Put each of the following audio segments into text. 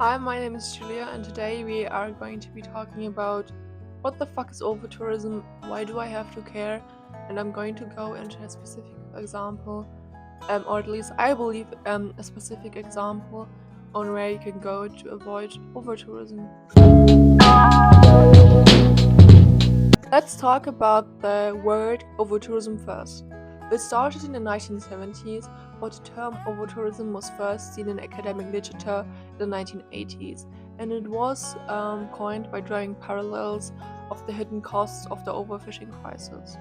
Hi, my name is Julia, and today we are going to be talking about what the fuck is overtourism, why do I have to care, and I'm going to go into a specific example, or at least I believe a specific example on where you can go to avoid overtourism. Let's talk about the word overtourism first. It started in the 1970s, but the term overtourism was first seen in academic literature in the 1980s, and it was coined by drawing parallels of the hidden costs of the overfishing crisis.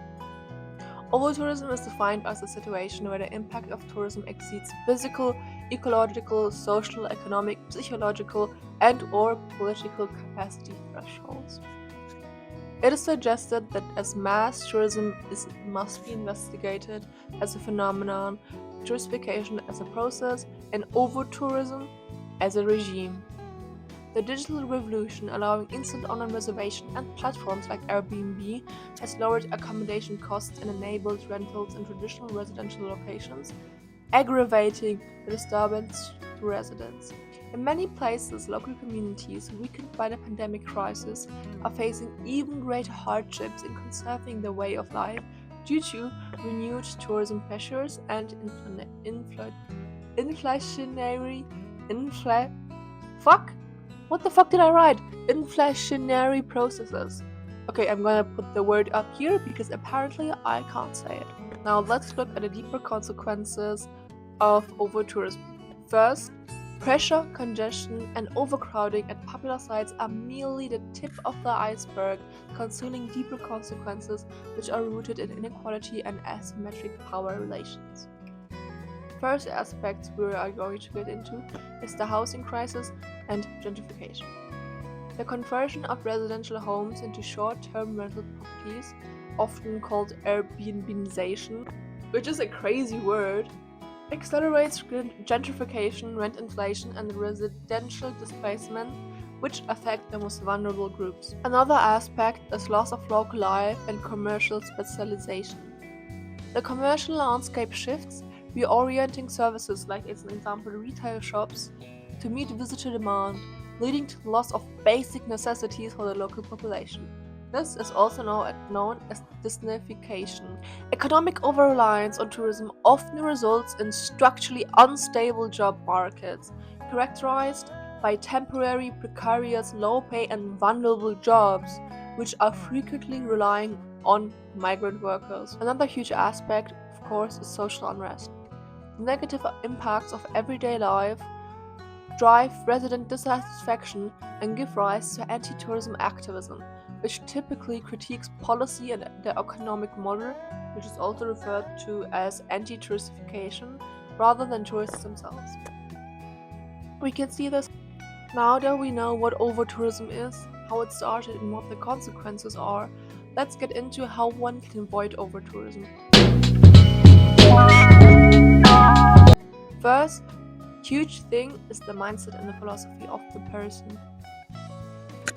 Overtourism is defined as a situation where the impact of tourism exceeds physical, ecological, social, economic, psychological, and/or political capacity thresholds. It is suggested that as mass tourism must be investigated as a phenomenon, touristification as a process, and over-tourism as a regime. The digital revolution, allowing instant online reservation and platforms like Airbnb, has lowered accommodation costs and enabled rentals in traditional residential locations, aggravating the disturbance to residents. In many places, local communities, weakened by the pandemic crisis, are facing even greater hardships in conserving their way of life due to renewed tourism pressures and inflationary processes. Okay, I'm gonna put the word up here because apparently I can't say it. Now let's look at the deeper consequences of overtourism. First, pressure, congestion, and overcrowding at popular sites are merely the tip of the iceberg, concealing deeper consequences which are rooted in inequality and asymmetric power relations. First aspect we are going to get into is the housing crisis and gentrification. The conversion of residential homes into short-term rental properties, often called Airbnbization, which is a crazy word, accelerates gentrification, rent inflation, and residential displacement, which affect the most vulnerable groups. Another aspect is loss of local life and commercial specialization. The commercial landscape shifts, reorienting services like, as an example, retail shops to meet visitor demand, leading to the loss of basic necessities for the local population. This is also known as Disneyfication. Economic over-reliance on tourism often results in structurally unstable job markets, characterized by temporary, precarious, low-pay, and vulnerable jobs, which are frequently relying on migrant workers. Another huge aspect, of course, is social unrest. The negative impacts of everyday life drive resident dissatisfaction and give rise to anti-tourism activism, which typically critiques policy and the economic model, which is also referred to as anti-touristification, rather than tourists themselves. We can see this now that we know what over-tourism is, how it started, and what the consequences are. Let's get into how one can avoid over-tourism. First, huge thing is the mindset and the philosophy of the person.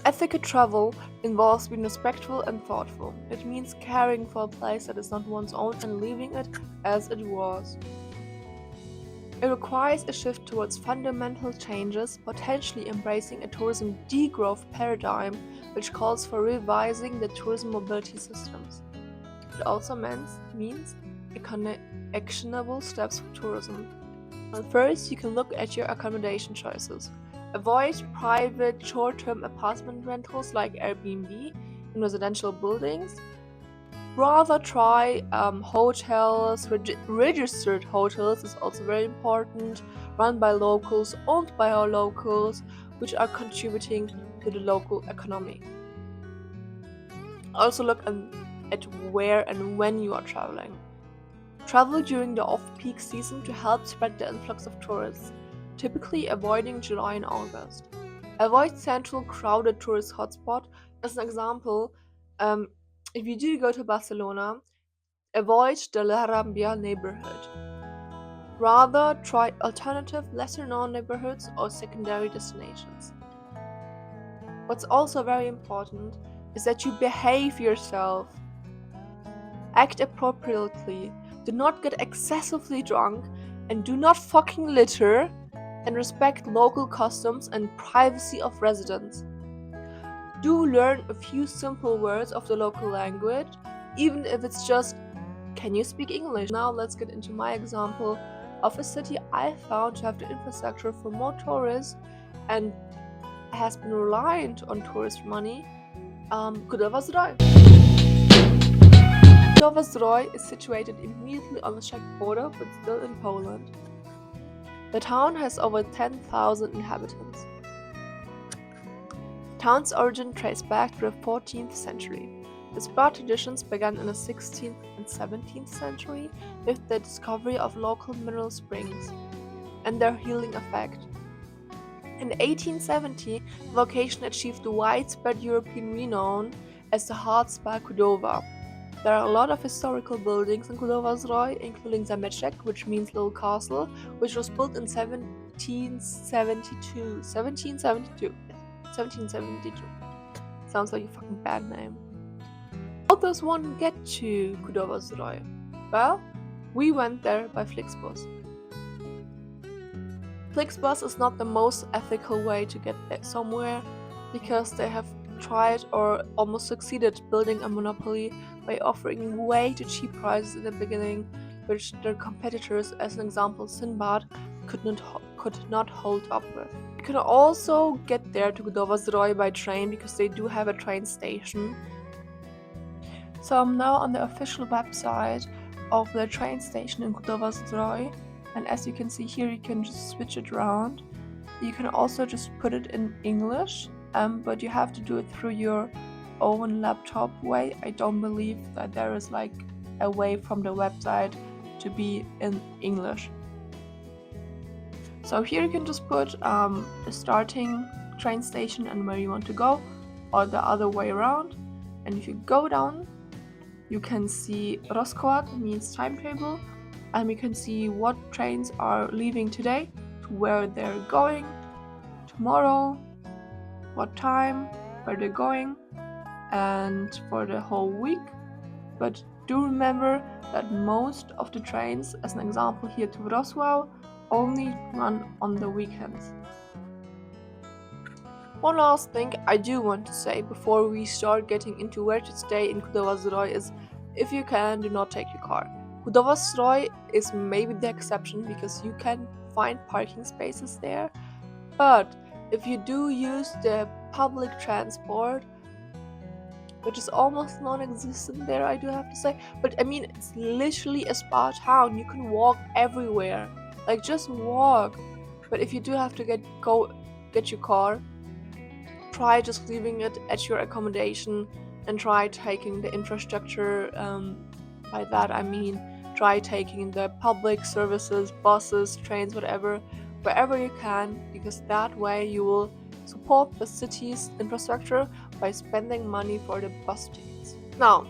Ethical travel involves being respectful and thoughtful. It means caring for a place that is not one's own and leaving it as it was. It requires a shift towards fundamental changes, potentially embracing a tourism degrowth paradigm, which calls for revising the tourism mobility systems. It also means actionable steps for tourism. Well, first, you can look at your accommodation choices. Avoid private short-term apartment rentals like Airbnb in residential buildings. Rather try hotels. Registered hotels is also very important, run by locals, owned by our locals, which are contributing to the local economy. Also look at where and when you are traveling. Travel during the off-peak season to help spread the influx of tourists, typically avoiding July and August. Avoid central crowded tourist hotspot. As an example, if you do go to Barcelona, avoid the La Rambla neighborhood. Rather, try alternative, lesser-known neighborhoods or secondary destinations. What's also very important is that you behave yourself. Act appropriately. Do not get excessively drunk and do not fucking litter. and respect local customs and privacy of residents. Do learn a few simple words of the local language, even if it's just, can you speak English? Now let's get into my example of a city I found to have the infrastructure for more tourists and has been reliant on tourist money, Kudowa Zdroj. Kudowa Zdroj is situated immediately on the Czech border but still in Poland. The town has over 10,000 inhabitants. The town's origin traced back to the 14th century. The spa traditions began in the 16th and 17th century with the discovery of local mineral springs and their healing effect. In 1870, the location achieved widespread European renown as the hard spa Kudowa. There are a lot of historical buildings in Kudowa Zdroj, including Zameczek, which means little castle, which was built in 1772. 1772. Sounds like a fucking bad name. How does one get to Kudowa Zdroj? Well, we went there by Flixbus. Flixbus is not the most ethical way to get there somewhere because they have tried or almost succeeded building a monopoly by offering way too cheap prices in the beginning, which their competitors, as an example Sinbad, could not hold up with. You can also get there to Kudowa Zdroj by train because they do have a train station. So I'm now on the official website of the train station in Kudowa Zdroj, and as you can see here, you can just switch it around. You can also just put it in English, but you have to do it through your own laptop way. I don't believe that there is like a way from the website to be in English. So here you can just put the starting train station and where you want to go, or the other way around. And if you go down, you can see Rozkład, means timetable, and we can see what trains are leaving today, to where they're going, tomorrow, what time, where they're going, and for the whole week. But do remember that most of the trains, as an example here to Wrocław, only run on the weekends. One last thing I do want to say before we start getting into where to stay in Kudowa Zdroj is, if you can, do not take your car. Kudowa Zdroj is maybe the exception because you can find parking spaces there, but if you do use the public transport, which is almost non-existent there, I do have to say, but I mean, it's literally a spa town. You can walk everywhere, like just walk. But if you do have to get your car, try just leaving it at your accommodation and try taking the infrastructure. By that I mean try taking the public services, buses, trains, whatever, wherever you can, because that way you will support the city's infrastructure by spending money for the bus tickets. Now,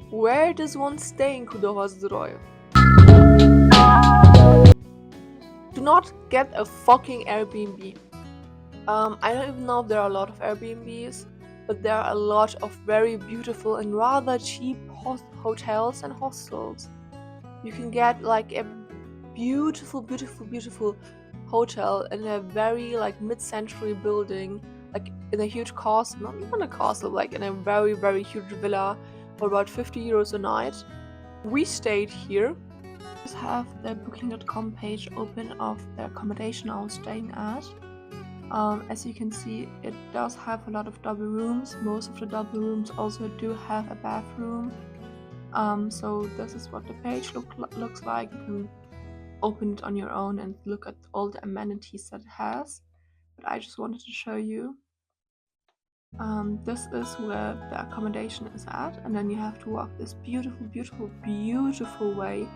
where does one stay in Kudowa Zdroj? Do not get a fucking Airbnb. I don't even know if there are a lot of Airbnbs, but there are a lot of very beautiful and rather cheap hotels and hostels. You can get like a beautiful hotel in a very like mid-century building, like in a huge castle, not even a castle, like in a very huge villa for about 50 euros a night. We stayed here. Just have the booking.com page open of the accommodation I was staying at. As you can see, it does have a lot of double rooms. Most of the double rooms also do have a bathroom. So this is what the page looks like. You can open it on your own and look at all the amenities that it has. But I just wanted to show you. This is where the accommodation is at, and then you have to walk this beautiful way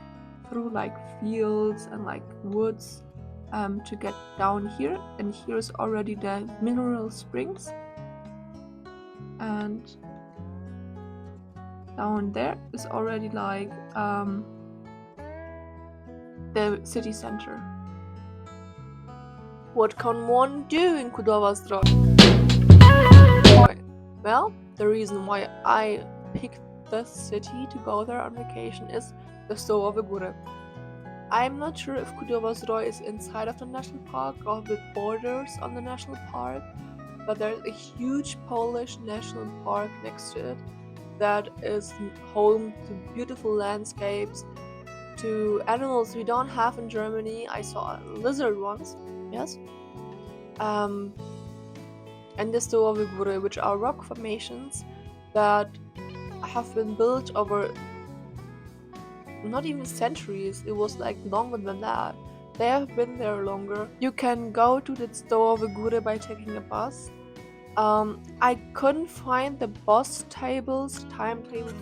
through like fields and like woods to get down here. And here's already the mineral springs, and down there is already like the city center. What can one do in Kudowa Zdroj? Well, the reason why I picked this city to go there on vacation is the Stołowe Góry. I'm not sure if Kudowa Zdroj is inside of the national park or with borders on the national park, but there's a huge Polish national park next to it that is home to beautiful landscapes, to animals we don't have in Germany. I saw a lizard once, yes. And the Stołowe Góry, which are rock formations that have been built over not even centuries, it was like longer than that. They have been there longer. You can go to the Stołowe Góry by taking a bus. I couldn't find the timetable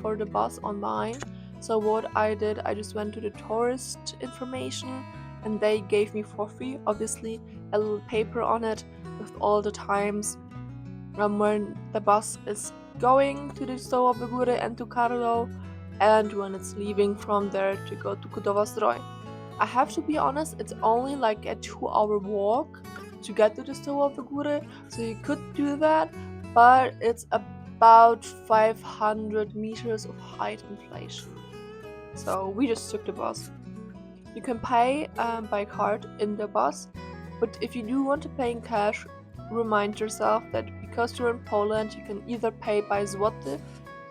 for the bus online. So what I did, I just went to the tourist information and they gave me for free, obviously, a little paper on it with all the times when the bus is going to the Stołowe Góry and to Karlo, and when it's leaving from there to go to Kudowa Zdroj. I have to be honest, it's only like a 2-hour walk to get to the Stołowe Góry, so you could do that, but it's about 500 meters of height inflation. So we just took the bus. You can pay by card in the bus, but if you do want to pay in cash, remind yourself that because you're in Poland, you can either pay by zloty,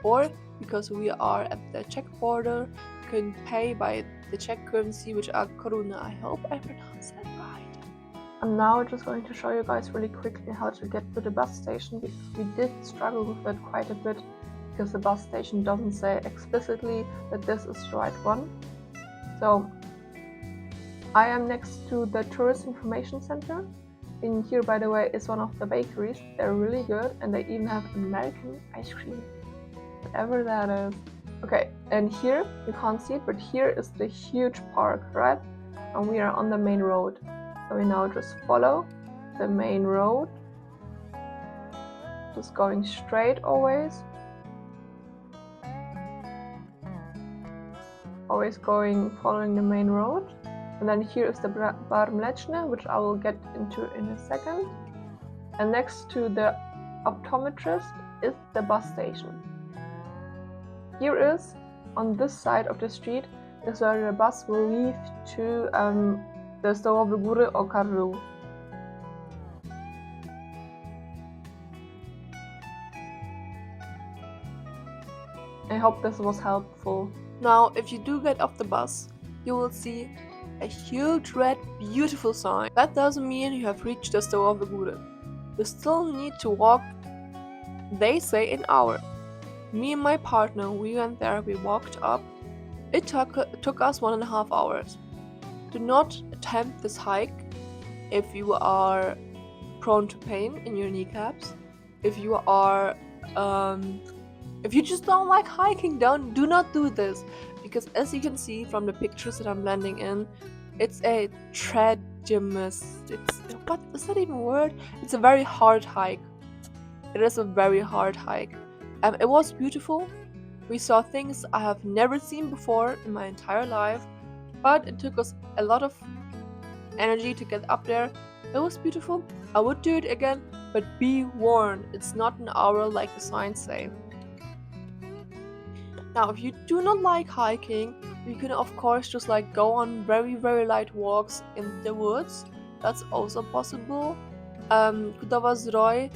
or because we are at the Czech border, you can pay by the Czech currency, which are koruna. I hope I pronounced that right. I'm now just going to show you guys really quickly how to get to the bus station, because we did struggle with that quite a bit, because the bus station doesn't say explicitly that this is the right one. So I am next to the Tourist Information Center. In here, by the way, is one of the bakeries. They're really good, and they even have American ice cream, whatever that is. Okay, and here, you can't see it, but here is the huge park, right? And we are on the main road. So we now just follow the main road, just going straight always. Always following the main road. And then here is the Bar Mleczny, which I will get into in a second. And next to the optometrist is the bus station. Here is, on this side of the street, is where the bus will leave to the Stołowe Góry or Karlu. I hope this was helpful. Now, if you do get off the bus, you will see a huge red beautiful sign. That doesn't mean you have reached the Stołowe Góry. You still need to walk, they say, an hour. Me and my partner, we went there, we walked up. It took us 1.5 hours. Do not attempt this hike if you are prone to pain in your kneecaps. If you are if you just don't like hiking, do not do this, because as you can see from the pictures that I'm blending in, it's a treacherous. What is that even a word? It's a very hard hike. It is a very hard hike. It was beautiful. We saw things I have never seen before in my entire life, but it took us a lot of energy to get up there. It was beautiful. I would do it again, but be warned, it's not an hour like the signs say. Now, if you do not like hiking, you can of course just like go on very, very light walks in the woods. That's also possible. Kudowa Zdroj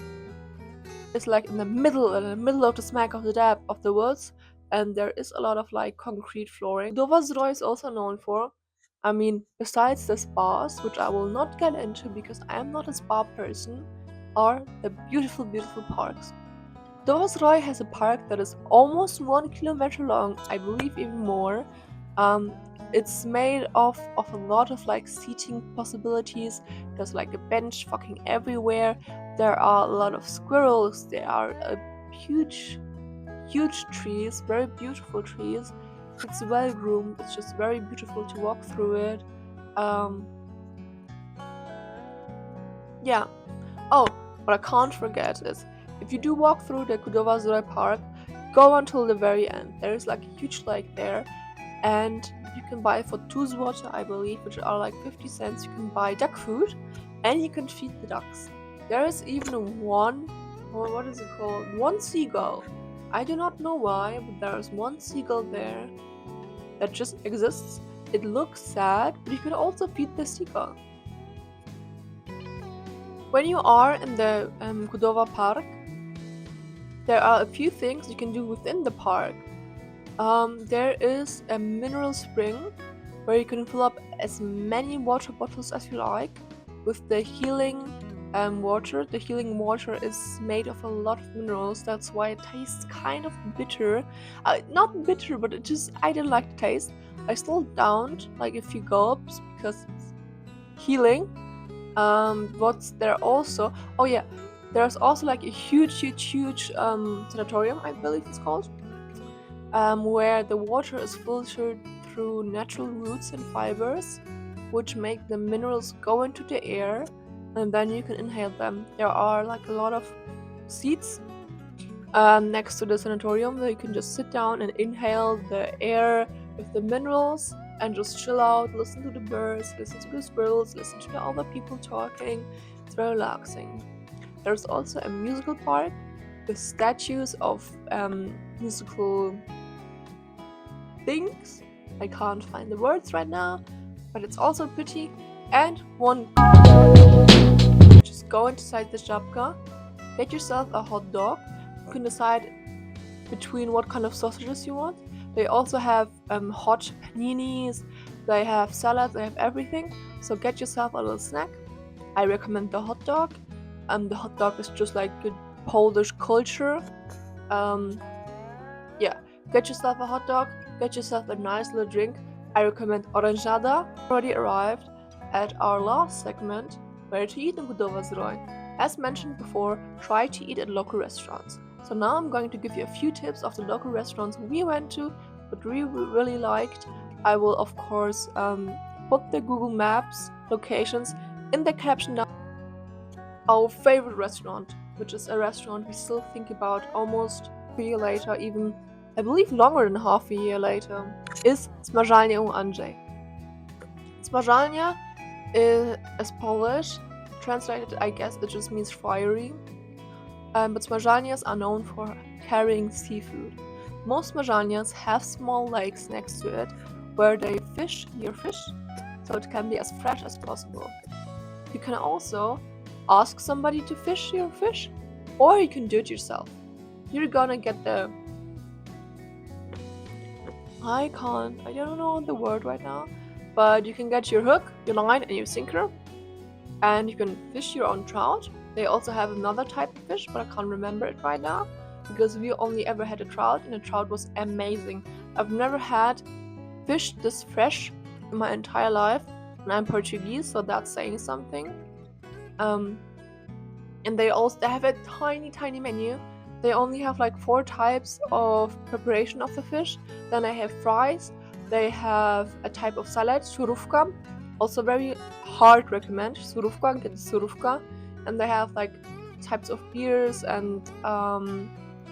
is like in the middle of the smack of the dab of the woods, and there is a lot of like concrete flooring. Kudowa Zdroj is also known for, besides the spas, which I will not get into because I am not a spa person, are the beautiful, beautiful parks. Kudowa Zdroj has a park that is almost 1 kilometer long, I believe even more. It's made of a lot of like seating possibilities. There's like a bench fucking everywhere. There are a lot of squirrels. There are huge trees, very beautiful trees. It's well groomed. It's just very beautiful to walk through it. Yeah. Oh, what I can't forget is, if you do walk through the Kudowa Zdroj park, go until the very end. There is like a huge lake there, and you can buy for 2 zloty, I believe, which are like 50 cents. You can buy duck food, and you can feed the ducks. There is even one seagull. I do not know why, but there is one seagull there that just exists, It looks sad, but you can also feed the seagull. When you are in the Kudowa Park, there are a few things you can do within the park. There is a mineral spring where you can fill up as many water bottles as you like with the healing water. The healing water is made of a lot of minerals, that's why it tastes kind of bitter. Not bitter, but I didn't like the taste. I still downed like a few gulps because it's healing. What's there also? Oh yeah, there's also like a huge sanatorium, I believe it's called, where the water is filtered through natural roots and fibers, which make the minerals go into the air, and then you can inhale them. There are like a lot of seats next to the sanatorium where you can just sit down and inhale the air with the minerals and just chill out, listen to the birds, listen to the squirrels, listen to the other people talking. It's very relaxing. There's also a musical park with statues of musical things. I can't find the words right now, but it's also pretty. And one, just go inside the Żabka, get yourself a hot dog. You can decide between what kind of sausages you want. They also have hot paninis, they have salads, they have everything. So get yourself a little snack. I recommend the hot dog. The hot dog is just like good Polish culture. Yeah, get yourself a hot dog, get yourself a nice little drink. I recommend oranżada. Already arrived at our last segment, where to eat in Kudowa Zdroj. As mentioned before, try to eat at local restaurants. So now I'm going to give you a few tips of the local restaurants we went to, but we really liked. I will of course put the Google Maps locations in the caption down. Our favorite restaurant, which is a restaurant we still think about almost a year later, even I believe longer than half a year later, is Smażalnia u Andrzej. Smażalnia is Polish. Translated, I guess it just means fiery. But smażalnias are known for carrying seafood. Most smażalnias have small lakes next to it where they fish your fish, so it can be as fresh as possible. You can also ask somebody to fish your fish, or you can do it yourself. You're gonna get the... I don't know the word right now, but you can get your hook, your line, and your sinker, and you can fish your own trout. They also have another type of fish, but I can't remember it right now, because we only ever had a trout, and the trout was amazing. I've never had fish this fresh in my entire life, and I'm Portuguese, so that's saying something. And they have a tiny menu. They only have like 4 types of preparation of the fish. Then they have fries. They have a type of salad, surówka. Also very hard recommend surówka, get surówka. And they have like types of beers and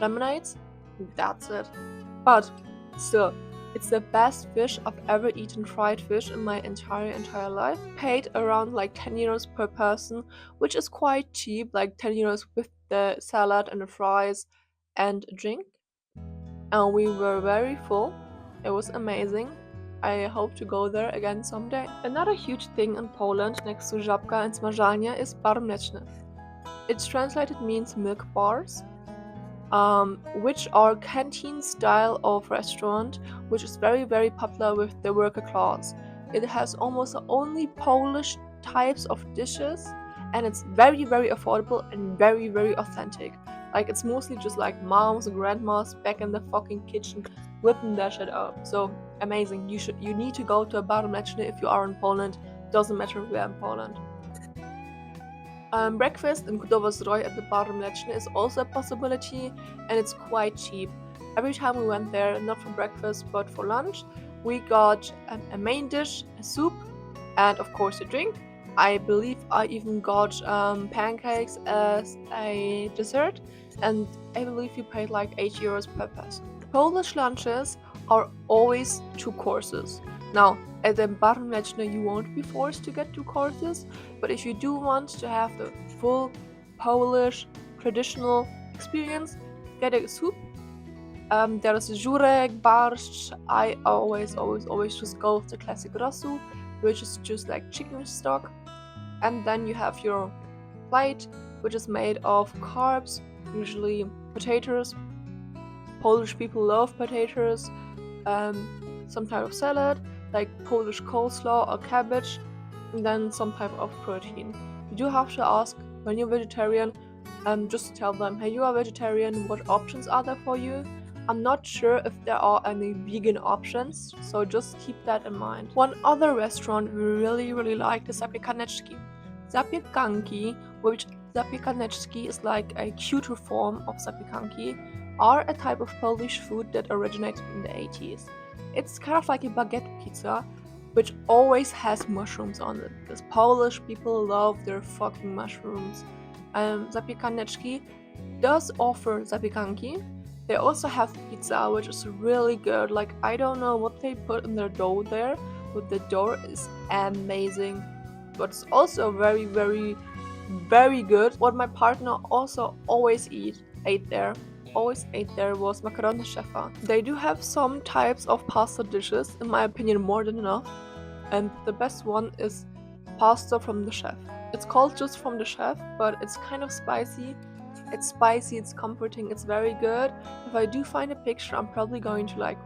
lemonades. That's it. But still, it's the best fish I've ever eaten, fried fish, in my entire life. Paid around like 10 euros per person, which is quite cheap, like 10 euros with the salad and the fries and a drink. And we were very full. It was amazing. I hope to go there again someday. Another huge thing in Poland next to Żabka and Smażalnia is bar mleczny. It's translated means milk bars, which are canteen style of restaurant, which is very popular with the worker class. It has almost only Polish types of dishes, and it's very affordable and very authentic. Like, it's mostly just like moms and grandmas back in the fucking kitchen whipping that shit up. So amazing. You need to go to a bar mleczny if you are in Poland. Doesn't matter where in Poland. Breakfast in Kudowa Zdroj at the bar mleczny is also a possibility, and it's quite cheap. Every time we went there, not for breakfast but for lunch, we got a main dish, a soup, and of course a drink. I believe I even got pancakes as a dessert, and I believe you paid like 8 euros per person. Polish lunches are always 2 courses. Now, at the bar mleczny you won't be forced to get 2 courses, but if you do want to have the full Polish traditional experience, get a soup, There's żurek, barszcz. I always just go with the classic rasu, which is just like chicken stock. And then you have your plate, which is made of carbs, usually potatoes. Polish people love potatoes. Some type of salad, like Polish coleslaw or cabbage, and then some type of protein. You do have to ask when you're vegetarian, just tell them, hey, you are vegetarian, what options are there for you? I'm not sure if there are any vegan options, so just keep that in mind. One other restaurant we really liked is zapiekaneczki. Zapiekanki, which zapiekaneczki is like a cuter form of zapiekanki, are a type of Polish food that originated in the 80s. It's kind of like a baguette pizza, which always has mushrooms on it, because Polish people love their fucking mushrooms. Zapiekaneczki does offer zapiekanki. They also have pizza, which is really good. Like, I don't know what they put in their dough there, but the dough is amazing. But it's also very good. What my partner also always ate there was macaroni szefa. They do have some types of pasta dishes, in my opinion more than enough, and the best one is pasta from the chef. It's called just from the chef, but it's kind of spicy. It's spicy, it's comforting, it's very good. If I do find a picture, I'm probably going to like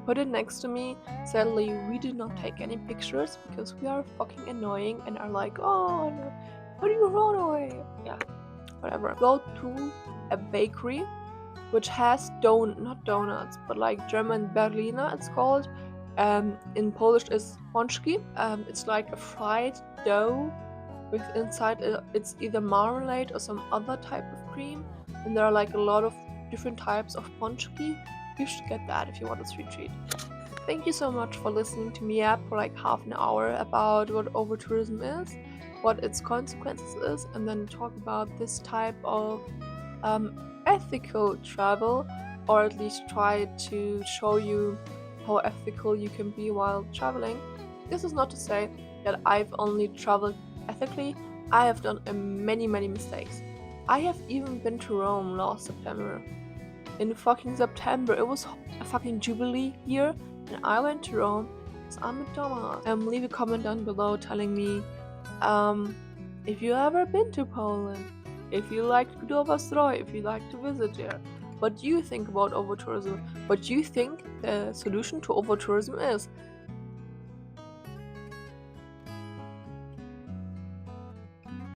put it next to me. Sadly, we did not take any pictures because we are fucking annoying and are like, oh no, how do you run away? Yeah, whatever. Go to a bakery which has not donuts, but like German Berliner it's called. In Polish is pączki. It's like a fried dough with inside it's either marmalade or some other type of cream, and there are like a lot of different types of pączki. You should get that if you want a sweet treat. Thank you so much for listening to me up for like half an hour about what overtourism is, what its consequences is, and then talk about this type of ethical travel, or at least try to show you how ethical you can be while traveling. This is not to say that I've only traveled ethically. I have done many mistakes. I have even been to Rome last September. In fucking September, it was a fucking Jubilee year, and I went to Rome because I'm a dumbass. Leave a comment down below telling me if you ever been to Poland, if you like Kudowa Zdroj, if you like to visit there. What do you think about overtourism? What do you think the solution to overtourism is?